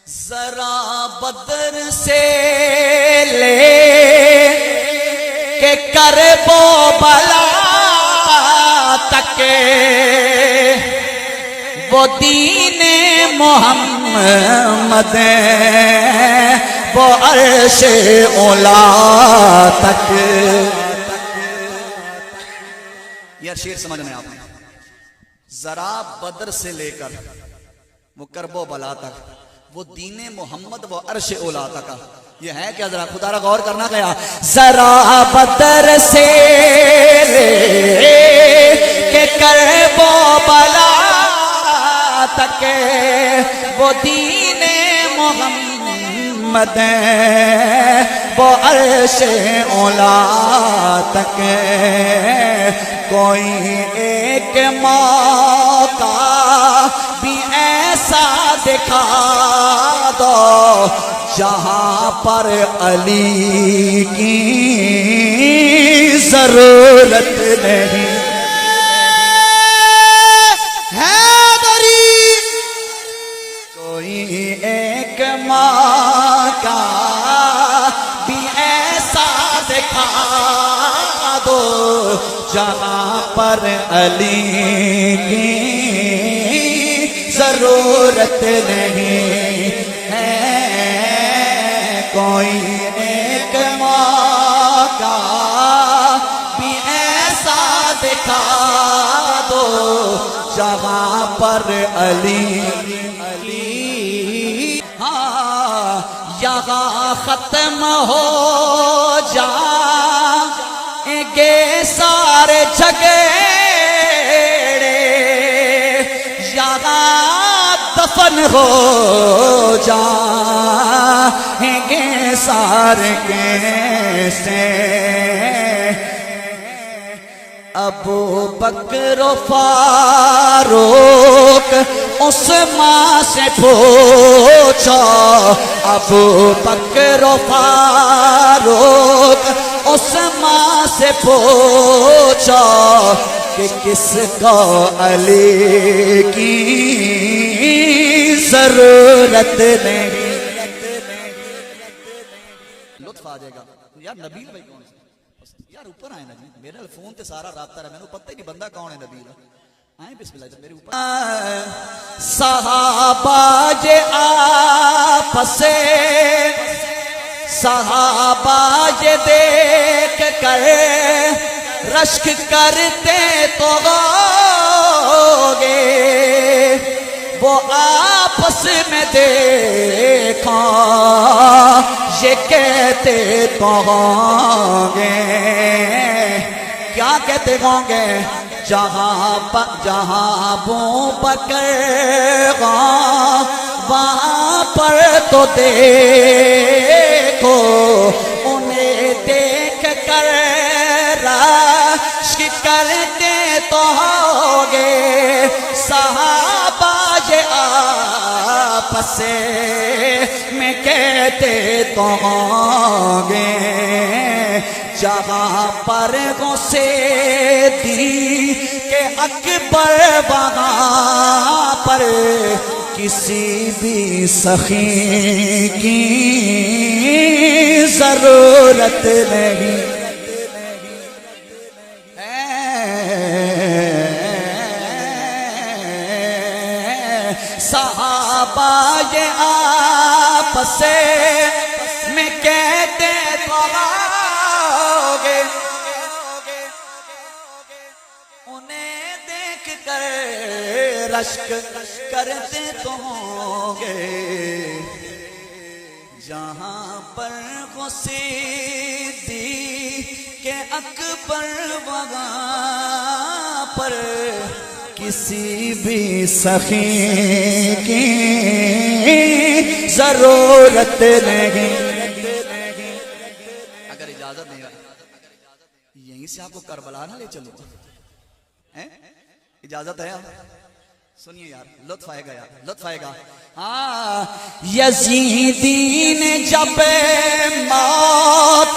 ذرا بدر سے لے کے کرب و بلا تک وہ دین محمد وہ عرش اولا تک. یہ شعر سمجھنا ہے آپ نے. ذرا بدر سے لے کر وہ کرب و بلا تک وہ دین محمد وہ عرش اولا تک. یہ ہے کیا؟ ذرا خدا را غور کرنا گیا. ذرا بدر سے لے کے کرب و بلا تک وہ دین محمد وہ عرش اولا تک. کوئی ایک موقع بھی ایسا دکھا دو جہاں پر علی کی ضرورت نہیں. حیدری کوئی ایک موقع بھی ایسا دکھا دو جہاں پر علی کی ضرورت نہیں ہے. کوئی ایک موقع بھی ایسا دکھا دو جہاں پر علی. ہاں یہاں ختم ہو جائیں گے سارے جھگڑے یہاں دفن ہو جائیں گے سارے کیسے. ابو بکر و فاروق عثمان سے پوچھو. ابو بکر و فاروق عثمان سے پوچھو کہ کس کو علی کی ضرورت نہیں. لطف آ جائے گا یار. نبیل بھائی کون ہے یار؟ اوپر آئے نا جی. میرے فون تے سارا رابطہ رہا, میں نے پتہ ہی نہیں بندہ کون ہے. نبیل آئیں بسم اللہ میرے اوپر. صحابہ جے آپس صحابہ جے دیکھ کر رشک کرتے تو گے وہ آپس میں دیکھا یہ کہتے تو ہوں گے. کیا کہتے ہوں گے؟ جہاں ابو بکر وہاں پر تو دیکھو انہیں دیکھ کر رشک کرتے تو ہوں گے. صحابہ یہ آپس میں کہتے تو ہوں گے جہاں پر غصے دی کہ اکبر وہاں پر کسی بھی سخی کی ضرورت نہیں. صحابہ یہ آپس میں کہتے تو گے انہیں دیکھ کر رشک کرتے تو ہوں گے جہاں پر غصیدی کہ اکبر وہاں پر کسی بھی سخی کی ضرورت نہیں. اگر اجازت نہیں یہیں سے آپ کو کربلا نہ لے چلو. اجازت ہے؟ سنیے یار, لطف آئے گا یار, لطف آئے گا. ہاں یزیدی نے جب موت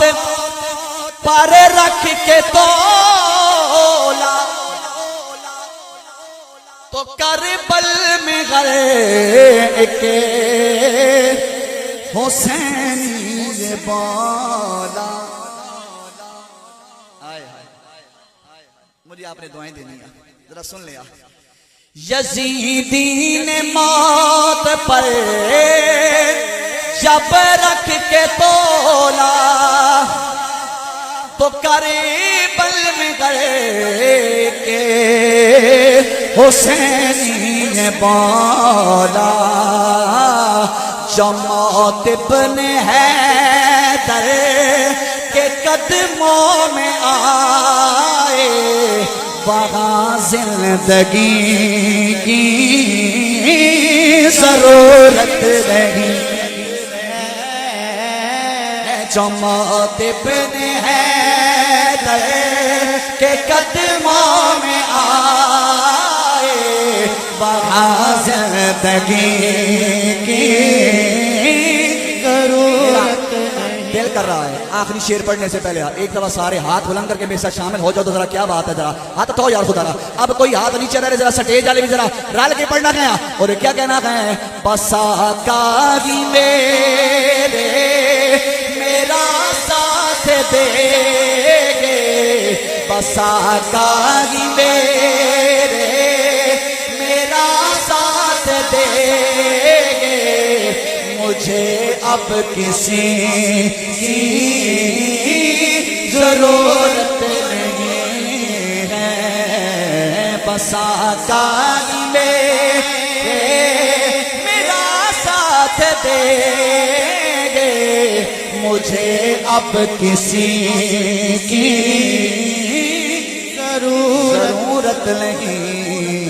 پر رکھ کے تولا تو کربل میں غرق کے حسینی بالا. مجھے آپ نے دعائیں دینی ہیں ذرا سن لیا. یزیدی نے موت پر جب رکھ کے تولا تو قریبل میں گئے کہ حسینی بالا. جو موت ابن حیدر کے قدموں میں آئے وہاں زندگی کی ضرورت نہیں. جو موت ابن حیدر کے قدموں میں آئے وہاں زندگی کی ضرورت نہیں. دل کر رہا ہے آخری شعر پڑھنے سے پہلے ایک دفعہ سارے ہاتھ بلند کر کے میرے ساتھ شامل ہو جاؤ تو ذرا کیا بات ہے. ذرا ہاتھ تو یار خدا. اب کوئی ہاتھ نیچے رہے ذرا سٹیج والے بھی ذرا رل کے پڑھنا گیا اور کیا کہنا ہے. بسا کاری میرے میرا ساتھ دے گے. بسا کاری میرے میرا ساتھ دے گے. مجھے اب کسی کی ضرورت نہیں ہے. بسا کاری میرا ساتھ دے گے. مجھے اب کسی کی ضرورت نہیں